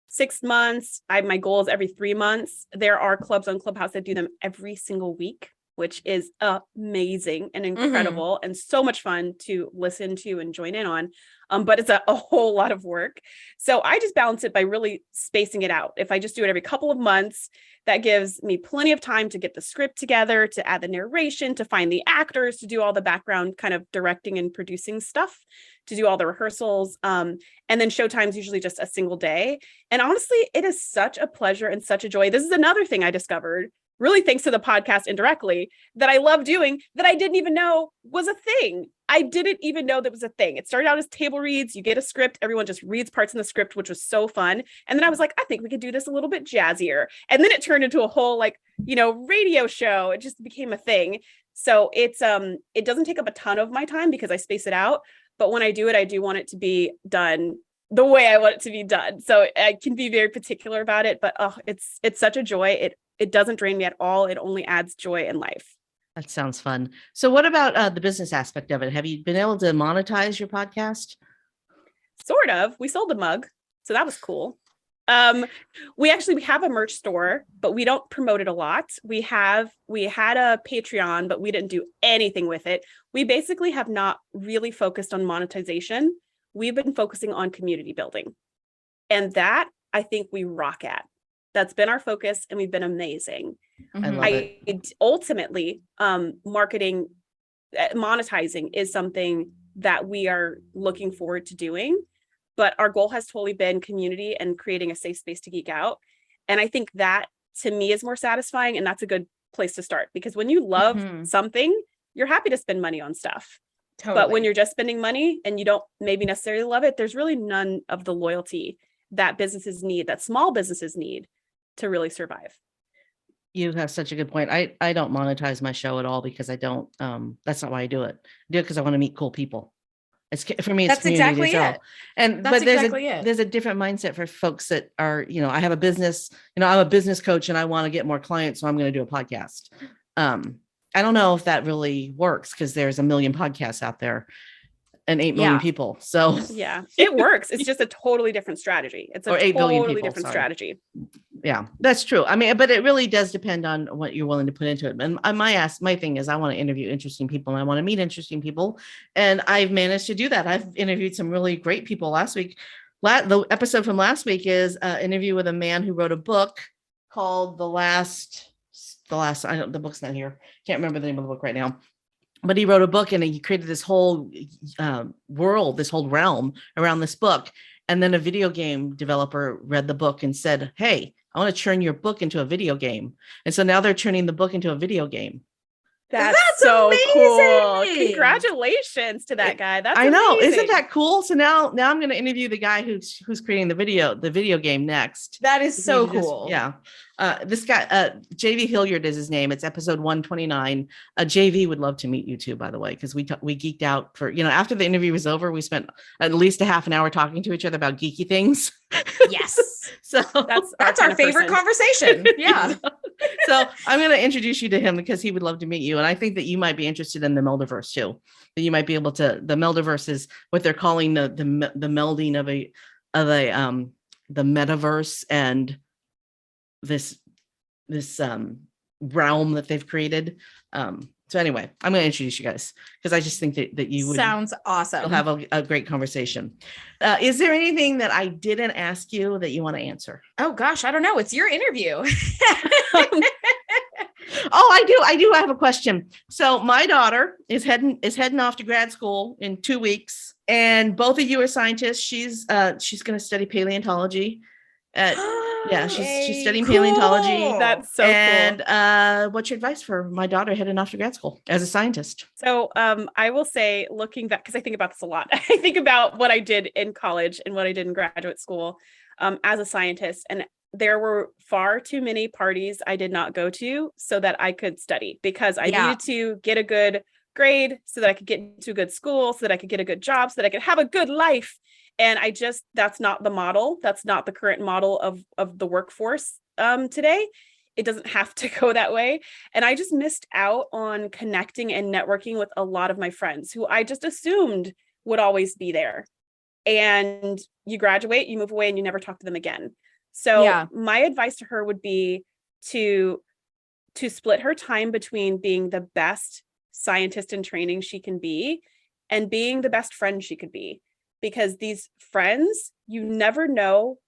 6 months. My goal is every 3 months. There are clubs on Clubhouse that do them every single week, which is amazing and incredible and so much fun to listen to and join in on. But it's a whole lot of work. So I just balance it by really spacing it out. If I just do it every couple of months, that gives me plenty of time to get the script together, to add the narration, to find the actors, to do all the background kind of directing and producing stuff, to do all the rehearsals. And then showtime's usually just a single day. And honestly, it is such a pleasure and such a joy. This is another thing I discovered, really thanks to the podcast indirectly, that I love doing that I didn't even know was a thing. I didn't even know that was a thing. It started out as table reads. You get a script. Everyone just reads parts in the script, which was so fun. And then I was like, I think we could do this a little bit jazzier. And then it turned into a whole like, you know, radio show. It just became a thing. So it doesn't take up a ton of my time because I space it out. But when I do it, I do want it to be done the way I want it to be done. So I can be very particular about it, but it's such a joy. It doesn't drain me at all. It only adds joy in life. That sounds fun. So what about the business aspect of it? Have you been able to monetize your podcast? Sort of. We sold a mug, so that was cool. We have a merch store, but we don't promote it a lot. We had a Patreon, but we didn't do anything with it. We basically have not really focused on monetization. We've been focusing on community building. And that I think we rock at. That's been our focus, and we've been amazing. I love it. Ultimately, monetizing is something that we are looking forward to doing. But our goal has totally been community and creating a safe space to geek out. And I think that to me is more satisfying. And that's a good place to start, because when you love something, you're happy to spend money on stuff. Totally. But when you're just spending money and you don't maybe necessarily love it, there's really none of the loyalty that businesses need, that small businesses need to really survive. You have such a good point. I don't monetize my show at all because I don't, that's not why I do it. I do it because I want to meet cool people. For me, it's That's community exactly as well. it. And That's but there's exactly it. there's a different mindset for folks that are, I have a business, I'm a business coach and I want to get more clients, so I'm going to do a podcast. I don't know if that really works because there's a million podcasts out there and 8 million Yeah. people. So Yeah, it works. It's just a totally different strategy. It's a Or 8 billion totally people, different sorry. strategy. yeah, that's true. I mean, but it really does depend on what you're willing to put into it. And my thing is I want to interview interesting people and I want to meet interesting people. And I've managed to do that. I've interviewed some really great people last week. The episode from last week is an interview with a man who wrote a book called The Last, the book's not here. Can't remember the name of the book right now. But he wrote a book and he created this whole world, this whole realm around this book. And then a video game developer read the book and said, hey, I want to turn your book into a video game. And so now they're turning the book into a video game. That's so cool. Congratulations to that guy. That's I know. amazing. Isn't that cool? So now I'm going to interview the guy who's creating the video game next. That is so He just- cool. Yeah. This guy, JV Hilliard is his name. It's episode 129. JV would love to meet you too, by the way, because we geeked out for, after the interview was over, we spent at least a half an hour talking to each other about geeky things. Yes. So That's That's kind our of favorite person. conversation. Yeah. so I'm going to introduce you to him because he would love to meet you. And I think that you might be interested in the Meldiverse too. That you might be able to, the Meldiverse is what they're calling the melding of the metaverse and this realm that they've created. So anyway, I'm going to introduce you guys because I just think that you would Sounds awesome. you'll have a great conversation. Is there anything that I didn't ask you that you want to answer? Oh gosh, I don't know. It's your interview. Oh, I do. I have a question. So my daughter is heading off to grad school in 2 weeks, and both of you are scientists. She's going to study paleontology. Yeah, she's studying paleontology. That's so and cool. What's your advice for my daughter heading off to grad school as a scientist? So I will say, looking back, because I think about this a lot. I think about what I did in college and what I did in graduate school as a scientist. And there were far too many parties I did not go to so that I could study, because I needed to get a good grade so that I could get into a good school, so that I could get a good job, so that I could have a good life. And that's not the model. That's not the current model of the workforce today. It doesn't have to go that way. And I just missed out on connecting and networking with a lot of my friends who I just assumed would always be there. And you graduate, you move away, and you never talk to them again. So my advice to her would be to split her time between being the best scientist in training she can be and being the best friend she could be. Because these friends, you never know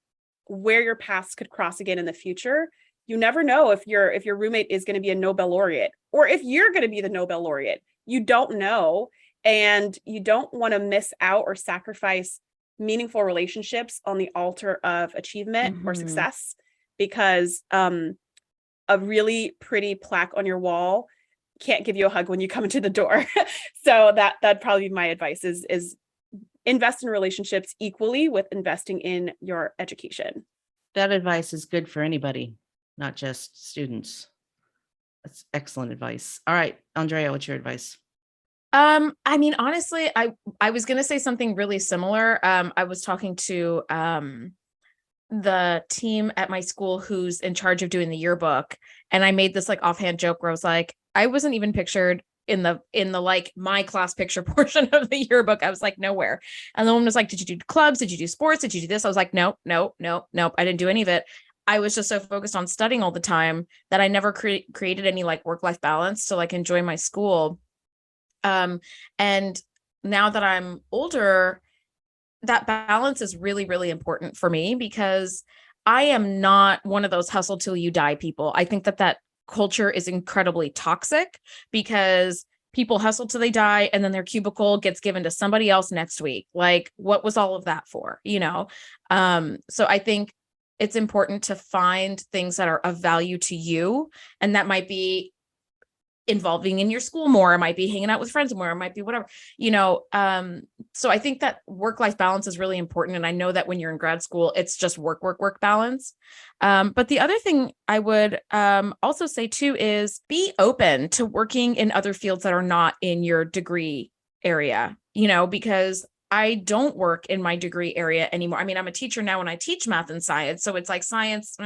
where your paths could cross again in the future. You never know if your roommate is going to be a Nobel laureate or if you're going to be the Nobel laureate. You don't know. And you don't want to miss out or sacrifice meaningful relationships on the altar of achievement or success, because a really pretty plaque on your wall can't give you a hug when you come into the door. So that'd probably be my advice is invest in relationships equally with investing in your education. That advice is good for anybody, not just students. That's excellent advice. All right, Andrea, what's your advice? I mean, honestly, I was going to say something really similar. I was talking to the team at my school who's in charge of doing the yearbook, and I made this like offhand joke where I was like, I wasn't even pictured in the like my class picture portion of the yearbook. I was like, nowhere. And the woman was like, did you do clubs? Did you do sports? Did you do this? I was like, nope. I didn't do any of it. I was just so focused on studying all the time that I never created any like work-life balance to like enjoy my school. And now that I'm older, that balance is really, really important for me, because I am not one of those hustle till you die people. I think that culture is incredibly toxic, because people hustle till they die and then their cubicle gets given to somebody else next week. Like, what was all of that for? So I think it's important to find things that are of value to you. And that might be involving in your school more, it might be hanging out with friends more, it might be whatever, you know. So I think that work-life balance is really important. And I know that when you're in grad school, it's just work balance. But the other thing I would also say too is be open to working in other fields that are not in your degree area, you know, because I don't work in my degree area anymore. I mean, I'm a teacher now and I teach math and science. So it's like science,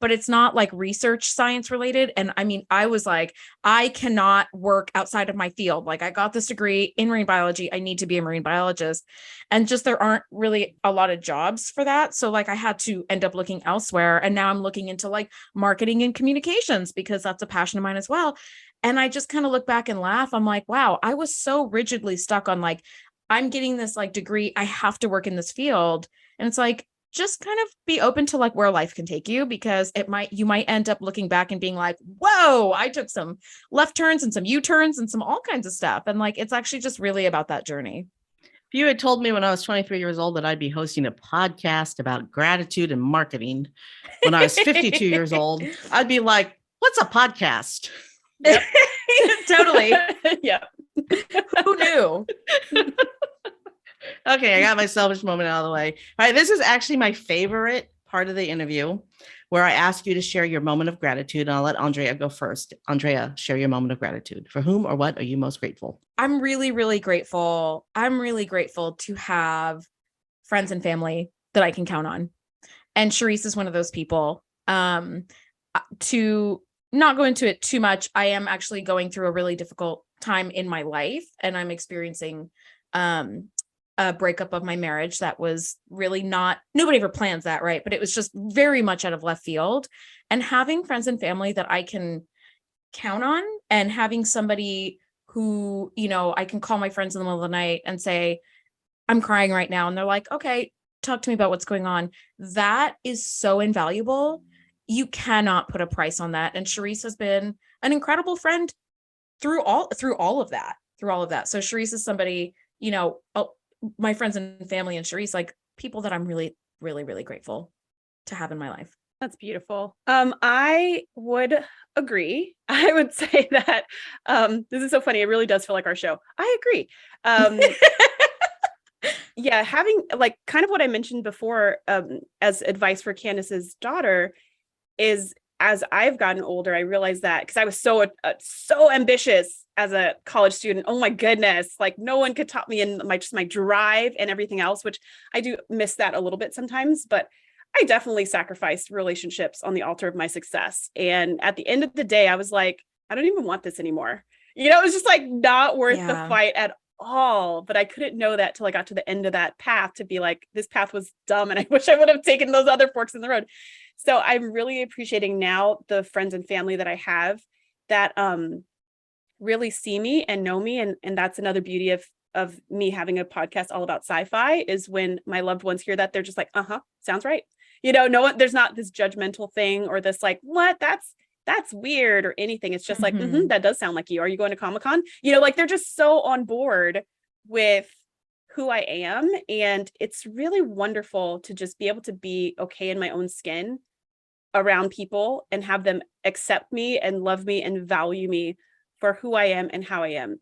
but it's not like research science related. And I mean, I was like, I cannot work outside of my field. Like I got this degree in marine biology. I need to be a marine biologist. And just there aren't really a lot of jobs for that. So like I had to end up looking elsewhere. And now I'm looking into like marketing and communications because that's a passion of mine as well. And I just kind of look back and laugh. I'm like, wow, I was so rigidly stuck on like, I'm getting this like degree, I have to work in this field. And it's like, just kind of be open to like where life can take you, because you might end up looking back and being like, whoa, I took some left turns and some U-turns and some all kinds of stuff. And like, it's actually just really about that journey. If you had told me when I was 23 years old that I'd be hosting a podcast about gratitude and marketing when I was 52 years old, I'd be like, what's a podcast? Yep. Totally. Yeah. Who knew? Okay, I got my selfish moment out of the way. All right, this is actually my favorite part of the interview where I ask you to share your moment of gratitude. And I'll let Andrea go first. Andrea, share your moment of gratitude. For whom or what are you most grateful? I'm really, really grateful. I'm really grateful to have friends and family that I can count on. And Charisse is one of those people. To not go into it too much, I am actually going through a really difficult time in my life, and I'm experiencing a breakup of my marriage that was really not, nobody ever plans that, right? But it was just very much out of left field. And having friends and family that I can count on, and having somebody who, you know, I can call my friends in the middle of the night and say, I'm crying right now. And they're like, okay, talk to me about what's going on. That is so invaluable. You cannot put a price on that. And Charisse has been an incredible friend through all of that. So Charisse is somebody, you know, my friends and family and Charisse, like people that I'm really, really, really grateful to have in my life. That's beautiful. I would agree. I would say that this is so funny. It really does feel like our show. I agree. Yeah, having like kind of what I mentioned before as advice for Candace's daughter is, as I've gotten older, I realized that because I was so ambitious as a college student. Oh my goodness, like no one could top me in my drive and everything else, which I do miss that a little bit sometimes, but I definitely sacrificed relationships on the altar of my success. And at the end of the day, I was like, I don't even want this anymore. You know, it was just like not worth the fight at all. But I couldn't know that till I got to the end of that path to be like, this path was dumb. And I wish I would have taken those other forks in the road. So I'm really appreciating now the friends and family that I have that really see me and know me. And that's another beauty of me having a podcast all about sci-fi, is when my loved ones hear that, they're just like, sounds right. You know, no one, there's not this judgmental thing or this like, what, that's weird or anything. It's just like, that does sound like you. Are you going to Comic-Con? You know, like they're just so on board with who I am. And it's really wonderful to just be able to be okay in my own skin around people and have them accept me and love me and value me for who I am and how I am.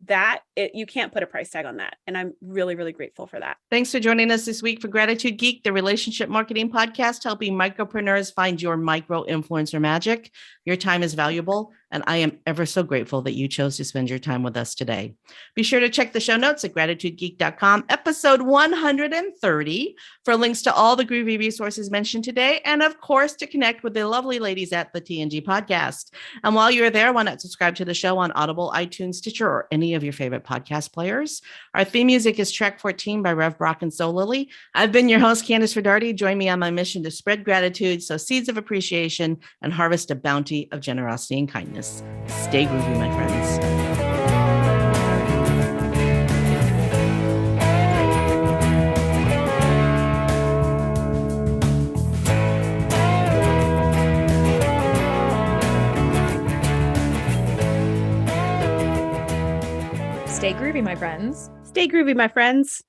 You can't put a price tag on that. And I'm really, really grateful for that. Thanks for joining us this week for Gratitude Geek, the relationship marketing podcast, helping micropreneurs find your micro influencer magic. Your time is valuable, and I am ever so grateful that you chose to spend your time with us today. Be sure to check the show notes at gratitudegeek.com, episode 130, for links to all the groovy resources mentioned today, and of course, to connect with the lovely ladies at the TNG podcast. And while you're there, why not subscribe to the show on Audible, iTunes, Stitcher, or any of your favorite podcast players. Our theme music is Track 14 by Rev Brock and So Lily. I've been your host, Candace Ferdardi. Join me on my mission to spread gratitude, sow seeds of appreciation, and harvest a bounty of generosity and kindness. Stay groovy, my friends. Stay groovy, my friends. Stay groovy, my friends.